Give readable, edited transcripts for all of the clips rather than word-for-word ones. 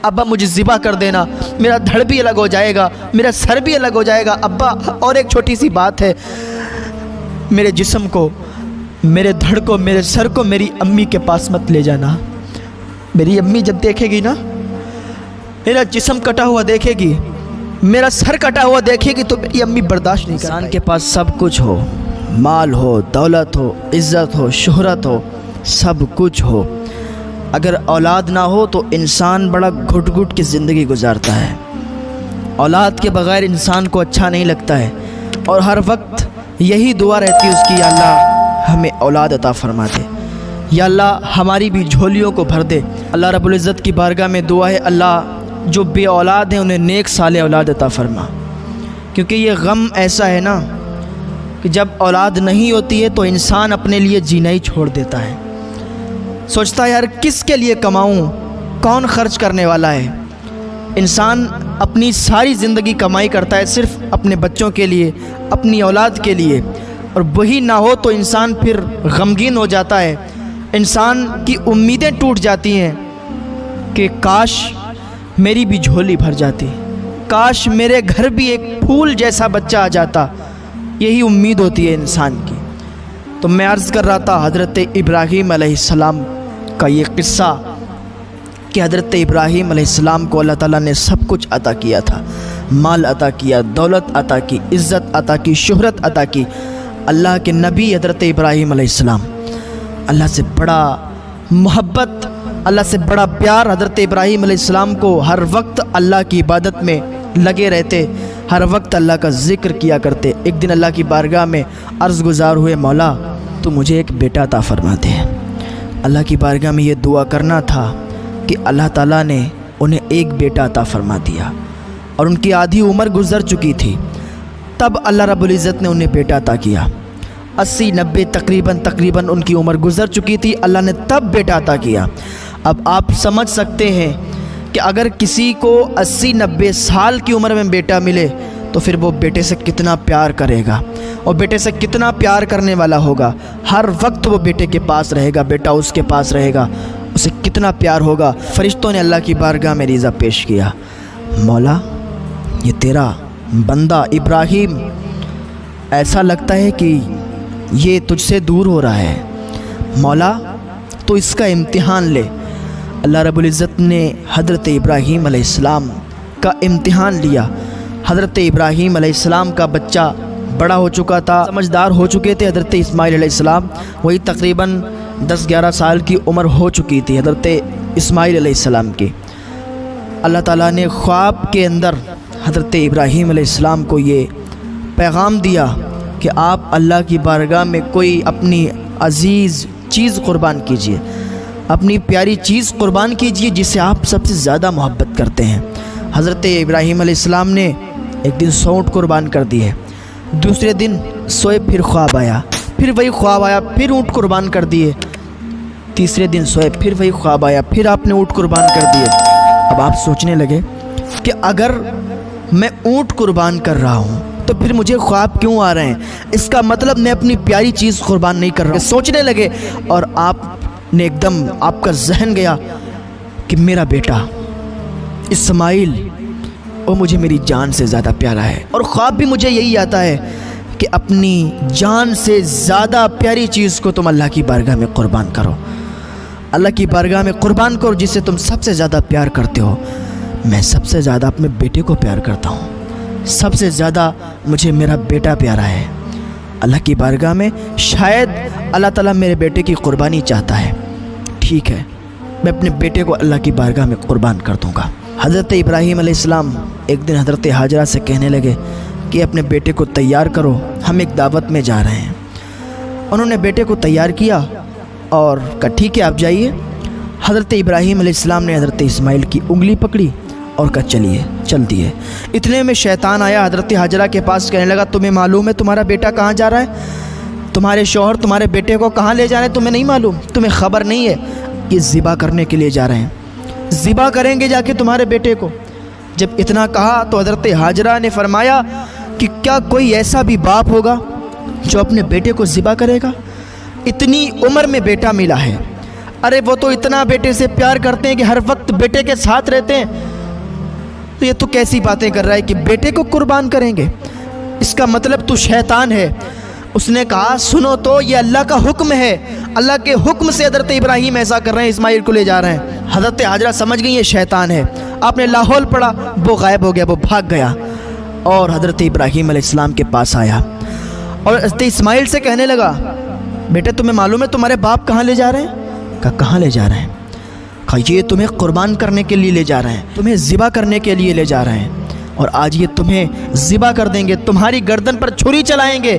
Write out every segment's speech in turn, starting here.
अब्बा मुझे ज़िबा कर देना, मेरा धड़ भी अलग हो जाएगा, मेरा सर भी अलग हो जाएगा। अब्बा और एक छोटी सी बात है, मेरे जिस्म को, मेरे धड़ को, मेरे सर को मेरी अम्मी के पास मत ले जाना। मेरी अम्मी जब देखेगी ना, मेरा जिस्म कटा हुआ देखेगी, मेरा सर कटा हुआ देखेगी, तो मेरी अम्मी बर्दाश्त नहीं कर पाएगी। इंसान के पास सब कुछ हो, माल हो, दौलत हो, इज़्ज़त हो, शोहरत हो, सब कुछ हो, अगर औलाद ना हो तो इंसान बड़ा घुट घुट की ज़िंदगी गुजारता है। औलाद के बग़ैर इंसान को अच्छा नहीं लगता है और हर वक्त यही दुआ रहती है उसकी, या अल्लाह हमें औलाद अता फरमा दे, या अल्लाह हमारी भी झोलियों को भर दे। अल्लाह रब्बुल इज़्ज़त की बारगाह में दुआ है, अल्लाह जो बे औलाद हैं उन्हें नेक साले औलाद अता फरमा। क्योंकि ये गम ऐसा है ना कि जब औलाद नहीं होती है तो इंसान अपने लिए जीना ही छोड़ देता है, सोचता है यार किसके लिए कमाऊं, कौन खर्च करने वाला है। इंसान अपनी सारी ज़िंदगी कमाई करता है सिर्फ़ अपने बच्चों के लिए, अपनी औलाद के लिए, और वही ना हो तो इंसान फिर गमगीन हो जाता है। इंसान की उम्मीदें टूट जाती हैं कि काश मेरी भी झोली भर जाती, काश मेरे घर भी एक फूल जैसा बच्चा आ जाता। यही उम्मीद होती है इंसान की। तो मैं अर्ज़ कर रहा था हज़रत इब्राहीम अलैहिस्सलाम का ये क़िस्सा कि हज़रत इब्राहीम अलैहिस्सलाम को अल्लाह ताला ने सब कुछ अता किया था, माल अता किया, दौलत अता की, इज़्ज़त अता की, शोहरत अता की। अल्लाह के नबी हज़रत इब्राहीम अलैहिस्सलाम, अल्लाह से बड़ा मोहब्बत, अल्लाह से बड़ा प्यार हज़रत इब्राहीम अलैहिस्सलाम को, हर वक्त अल्लाह की इबादत में लगे रहते, हर वक्त अल्लाह का ज़िक्र किया करते। एक दिन अल्लाह की बारगाह में अर्ज़ गुज़ार हुए, मौला तो मुझे एक बेटा अता फरमा दे। अल्लाह की बारगाह में ये दुआ करना था कि अल्लाह ताला ने उन्हें एक बेटा अता फरमा दिया और उनकी आधी उम्र गुज़र चुकी थी। तब अल्लाह रब्बुल इज़्ज़त ने उन्हें बेटा अता किया। 80-90 तकरीबन उनकी उम्र गुज़र चुकी थी, अल्लाह ने तब बेटा अता किया। अब आप समझ सकते हैं कि अगर किसी को 80-90 साल की उम्र में बेटा मिले तो फिर वो बेटे से कितना प्यार करेगा और बेटे से कितना प्यार करने वाला होगा। हर वक्त वो बेटे के पास रहेगा, बेटा उसके पास रहेगा, उसे कितना प्यार होगा। फरिश्तों ने अल्लाह की बारगाह में रिज़ा पेश किया, मौला ये तेरा बंदा इब्राहीम ऐसा लगता है कि ये तुझसे दूर हो रहा है, मौला तो इसका इम्तिहान ले। अल्लाह रब्बुल इज़्ज़त ने हज़रत इब्राहीम अलैहिस्सलाम का इम्तिहान लिया। हज़रत इब्राहीम अलैहिस्सलाम का बच्चा बड़ा हो चुका था, समझदार हो चुके थे हज़रत इस्माइल अलैहिस्सलाम, वही तकरीबन 10-11 साल की उम्र हो चुकी थी हज़रत इस्माइल अलैहिस्सलाम की। अल्लाह ताला ने ख्वाब के अंदर हज़रत इब्राहीम अलैहिस्सलाम को ये पैगाम दिया कि आप अल्लाह की बारगाह में कोई अपनी अज़ीज़ चीज़ क़ुरबान कीजिए, अपनी प्यारी चीज़ क़ुरबान कीजिए जिसे आप सबसे ज़्यादा मोहब्बत करते हैं। हज़रत इब्राहीम अलैहिस्सलाम ने एक दिन 100 ऊँट क़ुरबान कर दिए, दूसरे दिन सोए, फिर ख्वाब आया, फिर वही ख्वाब आया, फिर ऊँट क़ुरबान कर दिए, तीसरे दिन सोए, फिर वही ख्वाब आया, फिर आपने ऊँट क़ुरबान कर दिए। अब आप सोचने लगे कि अगर मैं ऊँट क़ुरबान कर रहा हूँ तो फिर मुझे ख्वाब क्यों आ रहे हैं, इसका मतलब मैं अपनी प्यारी चीज़ क़ुरबान नहीं कर रहा। सोचने लगे और आपने एकदम आपका जहन गया कि मेरा बेटा इस्माइल वो मुझे मेरी जान से ज़्यादा प्यारा है। और ख्वाब भी मुझे यही आता है कि अपनी जान से ज़्यादा प्यारी चीज़ को तुम अल्लाह की बारगाह में क़ुरबान करो, अल्लाह की बारगाह में क़ुरबान करो जिससे तुम सबसे ज़्यादा प्यार करते हो। मैं सबसे ज़्यादा अपने बेटे को प्यार करता हूँ, सबसे ज़्यादा मुझे मेरा बेटा प्यारा है। अल्लाह की बारगाह में शायद अल्लाह ताला मेरे बेटे की क़ुरबानी चाहता है, ठीक है मैं अपने बेटे को अल्लाह की बारगाह में क़ुरबान कर दूँगा। हज़रत इब्राहीम अलैहिस्सलाम एक दिन हज़रत हाजरा से कहने लगे कि अपने बेटे को तैयार करो, हम एक दावत में जा रहे हैं। उन्होंने बेटे को तैयार किया और कहा ठीक है आप जाइए। हज़रत इब्राहीम अलैहिस्सलाम ने हज़रत इस्माइल की उंगली पकड़ी और कहा चलिए, चल दिए। इतने में शैतान आया हज़रत हाजरा के पास, कहने लगा तुम्हें मालूम है तुम्हारा बेटा कहाँ जा रहा है, तुम्हारे शौहर तुम्हारे बेटे को कहाँ ले जा रहे हैं, तुम्हें नहीं मालूम, तुम्हें ख़बर नहीं है कि ज़िबा करने के लिए जा रहे हैं, ज़िबा करेंगे जाके तुम्हारे बेटे को। जब इतना कहा तो हज़रत हाजरा ने फरमाया कि क्या कोई ऐसा भी बाप होगा जो अपने बेटे को ज़िबा करेगा, इतनी उम्र में बेटा मिला है, ارے وہ تو اتنا بیٹے سے پیار کرتے ہیں کہ ہر وقت بیٹے کے ساتھ رہتے ہیں، تو یہ تو کیسی باتیں کر رہا ہے کہ بیٹے کو قربان کریں گے؟ اس کا مطلب تو شیطان ہے۔ اس نے کہا سنو تو یہ اللہ کا حکم ہے، اللہ کے حکم سے حضرت ابراہیم ایسا کر رہے ہیں، اسماعیل کو لے جا رہے ہیں۔ حضرت ہاجرہ سمجھ گئی یہ شیطان ہے، آپ نے لاحول پڑھا، وہ غائب ہو گیا، وہ بھاگ گیا اور حضرت ابراہیم علیہ السلام کے پاس آیا اور حضرت اسماعیل سے کہنے لگا بیٹے تمہیں معلوم ہے تمہارے باپ کہاں لے جا رہے ہیں؟ کہا کہاں لے جا رہے ہیں؟ کہا یہ تمہیں قربان کرنے کے لیے لے جا رہے ہیں، تمہیں ذبح کرنے کے لیے لے جا رہے ہیں، اور آج یہ تمہیں ذبح کر دیں گے، تمہاری گردن پر چھری چلائیں گے۔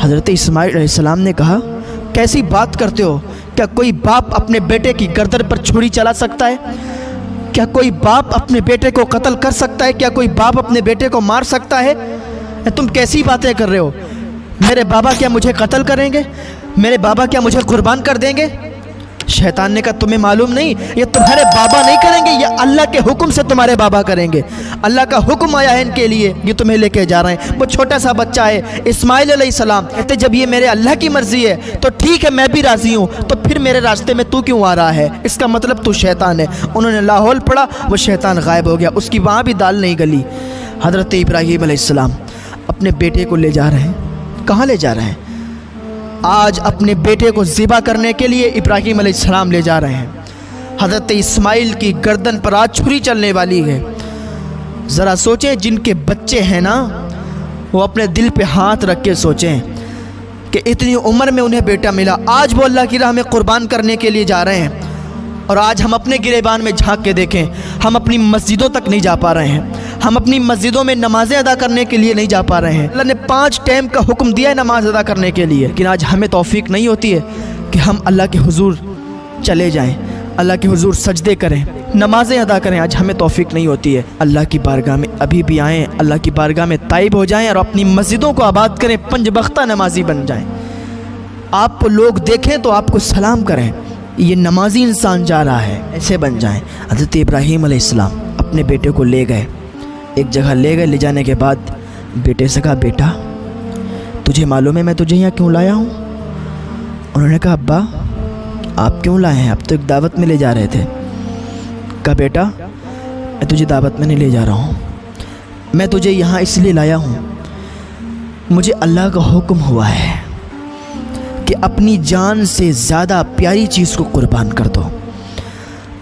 حضرت اسماعیل علیہ السلام نے کہا کیسی بات کرتے ہو؟ کیا کوئی باپ اپنے بیٹے کی گردن پر چھری چلا سکتا ہے؟ کیا کوئی باپ اپنے بیٹے کو قتل کر سکتا ہے؟ کیا کوئی باپ اپنے بیٹے کو مار سکتا ہے؟ تم کیسی باتیں کر رہے ہو؟ میرے بابا کیا مجھے قتل کریں گے؟ میرے بابا کیا مجھے قربان کر دیں گے؟ شیطان نے کہا تمہیں معلوم نہیں، یہ تمہارے بابا نہیں کریں گے، یہ اللہ کے حکم سے تمہارے بابا کریں گے۔ اللہ کا حکم آیا ہے ان کے لیے، یہ تمہیں لے کے جا رہے ہیں۔ وہ چھوٹا سا بچہ ہے اسماعیل علیہ السلام، کہتے جب یہ میرے اللہ کی مرضی ہے تو ٹھیک ہے، میں بھی راضی ہوں، تو پھر میرے راستے میں تو کیوں آ رہا ہے؟ اس کا مطلب تو شیطان ہے۔ انہوں نے لاحول پڑھا، وہ شیطان غائب ہو گیا، اس کی وہاں بھی دال نہیں گلی۔ حضرت ابراہیم علیہ السلام اپنے بیٹے کو لے جا رہے ہیں، کہاں لے جا رہے ہیں؟ آج اپنے بیٹے کو ذبح کرنے کے لیے ابراہیم علیہ السلام لے جا رہے ہیں۔ حضرت اسماعیل کی گردن پر آج چھری چلنے والی ہے۔ ذرا سوچیں جن کے بچے ہیں نا، وہ اپنے دل پہ ہاتھ رکھ کے سوچیں کہ اتنی عمر میں انہیں بیٹا ملا، آج وہ اللہ کی راہ میں قربان کرنے کے لیے جا رہے ہیں، اور آج ہم اپنے گریبان میں جھانک کے دیکھیں، ہم اپنی مسجدوں تک نہیں جا پا رہے ہیں، ہم اپنی مسجدوں میں نمازیں ادا کرنے کے لیے نہیں جا پا رہے ہیں۔ اللہ نے 5 ٹائم کا حکم دیا ہے نماز ادا کرنے کے لیے، لیکن آج ہمیں توفیق نہیں ہوتی ہے کہ ہم اللہ کے حضور چلے جائیں، اللہ کے حضور سجدے کریں، نمازیں ادا کریں، آج ہمیں توفیق نہیں ہوتی ہے۔ اللہ کی بارگاہ میں ابھی بھی آئیں، اللہ کی بارگاہ میں تائب ہو جائیں اور اپنی مسجدوں کو آباد کریں، 5 وقتہ نمازی بن جائیں۔ آپ کو لوگ دیکھیں تو آپ کو سلام کریں، یہ نمازی انسان جا رہا ہے، ایسے بن جائیں۔ حضرت ابراہیم علیہ السلام اپنے بیٹے کو لے گئے، ایک جگہ لے گئے، لے جانے کے بعد بیٹے سے کہا بیٹا تجھے معلوم ہے میں تجھے یہاں کیوں لایا ہوں؟ انہوں نے کہا ابا آپ کیوں لائے ہیں؟ آپ تو ایک دعوت میں لے جا رہے تھے۔ کہا بیٹا میں تجھے دعوت میں نہیں لے جا رہا ہوں، میں تجھے یہاں اس لیے لایا ہوں، مجھے اللہ کا حکم ہوا ہے کہ اپنی جان سے زیادہ پیاری چیز کو قربان کر دو،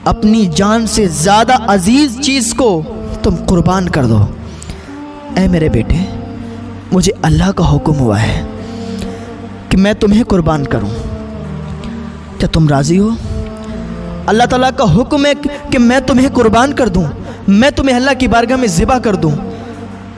اپنی جان سے زیادہ عزیز چیز کو تم قربان کر دو۔ اے میرے بیٹے مجھے اللہ کا حکم ہوا ہے کہ میں تمہیں قربان کروں، کیا تم راضی ہو؟ اللہ تعالیٰ کا حکم ہے کہ میں تمہیں قربان کر دوں، میں تمہیں اللہ کی بارگاہ میں ذبح کر دوں۔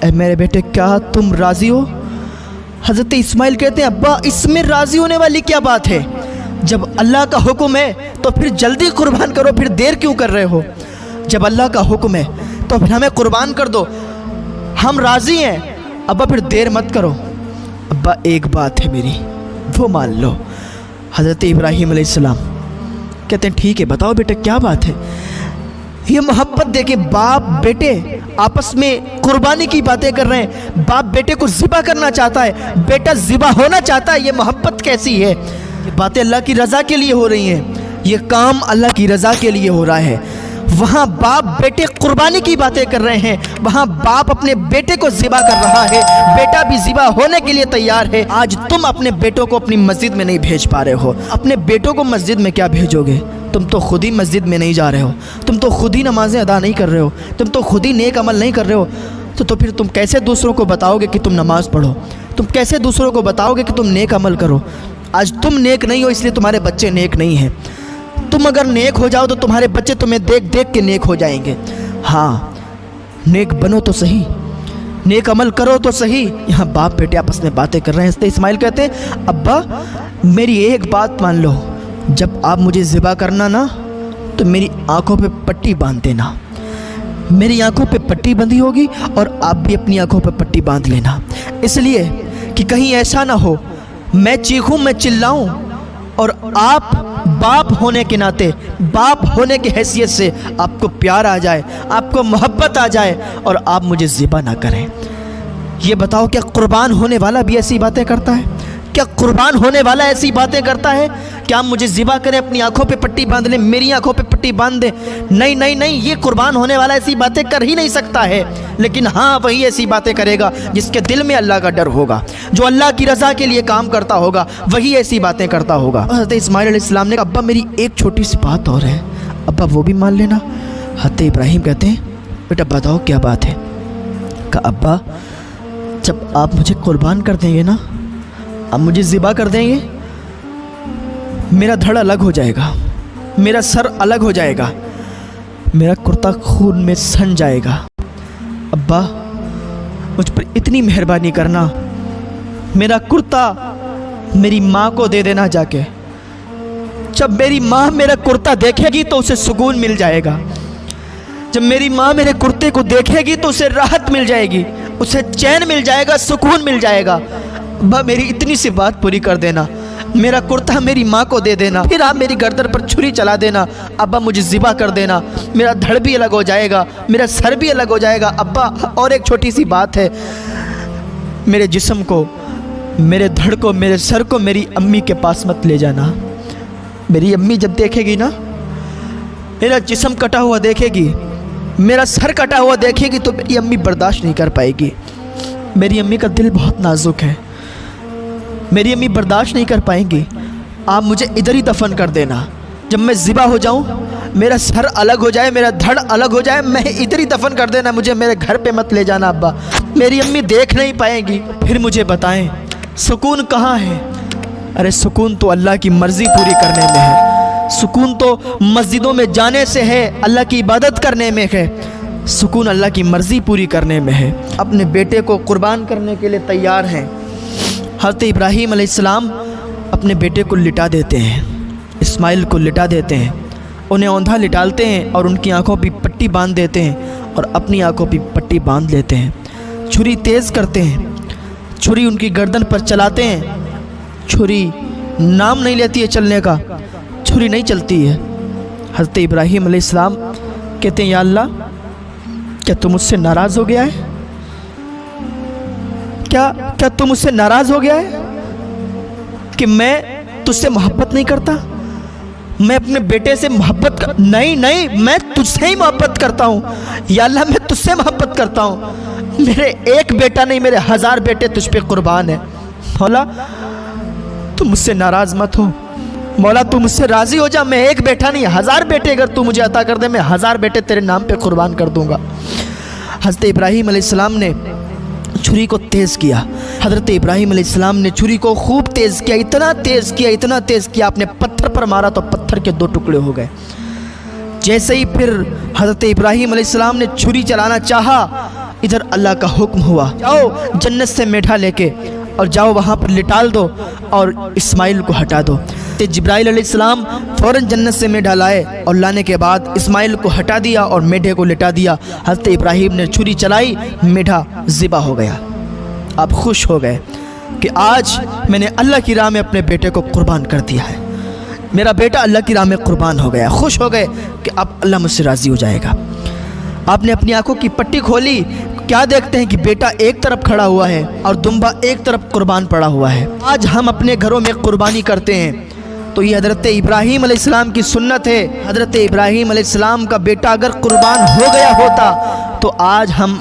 اے میرے بیٹے کیا تم راضی ہو؟ حضرت اسماعیل کہتے ہیں ابا اس میں راضی ہونے والی کیا بات ہے؟ جب اللہ کا حکم ہے تو پھر جلدی قربان کرو، پھر دیر کیوں کر رہے ہو؟ جب اللہ کا حکم ہے تو پھر ہمیں قربان کر دو، ہم راضی ہیں۔ ابا پھر دیر مت کرو۔ ابا ایک بات ہے میری وہ مان لو۔ حضرت ابراہیم علیہ السلام کہتے ہیں ٹھیک ہے بتاؤ بیٹا کیا بات ہے؟ یہ محبت دیکھیں، باپ بیٹے آپس میں قربانی کی باتیں کر رہے ہیں، باپ بیٹے کو ذبح کرنا چاہتا ہے، بیٹا ذبح ہونا چاہتا ہے، یہ محبت کیسی ہے؟ یہ باتیں اللہ کی رضا کے لیے ہو رہی ہیں، یہ کام اللہ کی رضا کے لیے ہو رہا ہے۔ وہاں باپ بیٹے قربانی کی باتیں کر رہے ہیں، وہاں باپ اپنے بیٹے کو ذبح کر رہا ہے، بیٹا بھی ذبح ہونے کے لیے تیار ہے۔ آج تم اپنے بیٹوں کو اپنی مسجد میں نہیں بھیج پا رہے ہو، اپنے بیٹوں کو مسجد میں کیا بھیجو گے؟ تم تو خود ہی مسجد میں نہیں جا رہے ہو، تم تو خود ہی نمازیں ادا نہیں کر رہے ہو، تم تو خود ہی نیک عمل نہیں کر رہے ہو، تو پھر تم کیسے دوسروں کو بتاؤ گے کہ تم نماز پڑھو؟ تم کیسے دوسروں کو بتاؤ گے کہ تم نیک عمل کرو؟ آج تم نیک نہیں ہو اس لیے تمہارے بچے نیک نہیں ہیں۔ تم اگر نیک ہو جاؤ تو تمہارے بچے تمہیں دیکھ دیکھ کے نیک ہو جائیں گے۔ ہاں نیک بنو تو صحیح، نیک عمل کرو تو صحیح۔ یہاں باپ بیٹے آپس میں باتیں کر رہے ہیں۔ حضرت اسماعیل کہتے ہیں ابا میری ایک بات مان لو، جب آپ مجھے ذبح کرنا نا تو میری آنکھوں پہ پٹی باندھ دینا، میری آنکھوں پہ پٹی بندھی ہوگی اور آپ بھی اپنی آنکھوں پہ پٹی باندھ لینا، اس لیے کہ کہیں ایسا نہ ہو میں چیخوں میں چلاؤں اور آپ باپ ہونے کے ناطے، باپ ہونے کی حیثیت سے آپ کو پیار آ جائے، آپ کو محبت آ جائے اور آپ مجھے ذبح نہ کریں۔ یہ بتاؤ کیا قربان ہونے والا بھی ایسی باتیں کرتا ہے؟ क्या कुर्बान होने वाला ऐसी बातें करता है? क्या आप मुझे ज़िबा करें, अपनी आंखों पे पट्टी बांध लें, मेरी आंखों पे पट्टी बांध दें? नहीं नहीं नहीं, ये कुर्बान होने वाला ऐसी बातें कर ही नहीं सकता है। लेकिन हाँ, वही ऐसी बातें करेगा जिसके दिल में अल्लाह का डर होगा, जो अल्लाह की रज़ा के लिए काम करता होगा, वही ऐसी बातें करता होगा। हज़रत इस्माइल अलैहिस्सलाम ने कहा, अब्बा मेरी एक छोटी सी बात और है, अब्बा वो भी मान लेना। हज़रत इब्राहीम कहते हैं, बेटा बताओ क्या बात है? कहा, अब्बा जब आप मुझे कुर्बान कर देंगे ना, आप मुझे ज़िबा कर देंगे, मेरा धड़ अलग हो जाएगा, मेरा सर अलग हो जाएगा, मेरा कुर्ता खून में सन जाएगा। अब्बा मुझ पर इतनी मेहरबानी करना, मेरा कुर्ता मेरी माँ को दे देना जाके। जब मेरी माँ मेरा कुर्ता देखेगी तो उसे सुकून मिल जाएगा। जब मेरी माँ मेरे कुर्ते को देखेगी तो उसे राहत मिल जाएगी, उसे चैन मिल जाएगा, सुकून मिल जाएगा। अब्बा मेरी इतनी सी बात पूरी कर देना, मेरा कुर्ता मेरी माँ को दे देना, फिर आप मेरी गर्दन पर छुरी चला देना। अब्बा मुझे ज़िबा कर देना, मेरा धड़ भी अलग हो जाएगा, मेरा सर भी अलग हो जाएगा। अब्बा और एक छोटी सी बात है, मेरे जिस्म को, मेरे धड़ को, मेरे सर को मेरी अम्मी के पास मत ले जाना। मेरी अम्मी जब देखेगी ना, मेरा जिस्म कटा हुआ देखेगी, मेरा सर कटा हुआ देखेगी, तो मेरी अम्मी बर्दाश्त नहीं कर पाएगी। मेरी अम्मी का दिल बहुत नाजुक है, मेरी अम्मी बर्दाश्त नहीं कर पाएंगी। आप मुझे इधर ही दफन कर देना। जब मैं ज़िबा हो जाऊं, मेरा सर अलग हो जाए, मेरा धड़ अलग हो जाए, मैं इधर ही दफन कर देना, मुझे मेरे घर पे मत ले जाना। अब्बा मेरी अम्मी देख नहीं पाएंगी। फिर मुझे बताएं सुकून कहाँ है? अरे सुकून तो अल्लाह की मर्ज़ी पूरी करने में है, सुकून तो मस्जिदों में जाने से है, अल्लाह की इबादत करने में है, सुकून अल्लाह की मर्ज़ी पूरी करने में है। अपने बेटे को कुर्बान करने के लिए तैयार हैं। हज़रत इब्राहीम अलैहिस्सलाम अपने बेटे को लिटा देते हैं, इस्माइल को लिटा देते हैं, उन्हें औंधा लिटालते हैं और उनकी आंखों पर पट्टी बांध देते हैं और अपनी आंखों पर पट्टी बांध लेते हैं। छुरी तेज़ करते हैं, छुरी उनकी गर्दन पर चलाते हैं। छुरी नाम नहीं लेती है चलने का, छुरी नहीं चलती है। हज़रत इब्राहीम अलैहिस्सलाम कहते हैं, या अल्लाह क्या तुम मुझसे नाराज़ हो गया है? क्या तुम मुझसे नाराज़ हो गया है कि मैं तुझसे मोहब्बत नहीं करता? मैं अपने बेटे से मोहब्बत नहीं, मैं तुझसे ही मोहब्बत करता हूँ। या अल्लाह मैं तुझसे मोहब्बत करता हूँ, मेरे एक बेटा नहीं, मेरे 1000 बेटे तुझ पे कुर्बान है। मौला तुम मुझसे नाराज़ मत हो, मौला तू मुझसे राज़ी हो जा। मैं एक बेटा नहीं, 1000 बेटे अगर तू मुझे अता कर दे, मैं 1000 बेटे तेरे नाम पे कुर्बान कर दूंगा। हज़रत इब्राहीम अलैहिस्सलाम ने छुरी को तेज़ किया। हज़रत इब्राहीम अलैहिस्सलाम ने छुरी को खूब तेज़ किया, इतना तेज़ किया, इतना तेज़ किया, आपने पत्थर पर मारा तो पत्थर के 2 टुकड़े हो गए। जैसे ही फिर हज़रत इब्राहीम अलैहिस्सलाम ने छुरी चलाना चाहा, इधर अल्लाह का हुक्म हुआ, जाओ जन्नत से मेढा लेके और जाओ वहाँ पर लिटाल दो और इस्माइल को हटा दो। तो जिब्राइल अलैहिस्सलाम फ़ौरन जन्नत से मेढा लाए और लाने के बाद इस्माइल को हटा दिया और मेढे को लिटा दिया। हज़रत इब्राहीम ने छुरी चलाई, मेढा ज़िबा हो गया। आप खुश हो गए कि आज मैंने अल्लाह की राह में अपने बेटे को कुर्बान कर दिया है, मेरा बेटा अल्लाह की राह में कुर्बान हो गया। खुश हो गए कि अब अल्लाह मुझसे राज़ी हो जाएगा। आपने अपनी आंखों की पट्टी खोली, क्या देखते हैं कि बेटा एक तरफ खड़ा हुआ है और दुम्बा एक तरफ कुर्बान पड़ा हुआ है। आज हम अपने घरों में कुर्बानी करते हैं तो ये हज़रत इब्राहीम अलैहिस्सलाम की सुन्नत है। हज़रत इब्राहीम अलैहिस्सलाम का बेटा अगर कुर्बान हो गया होता तो आज हम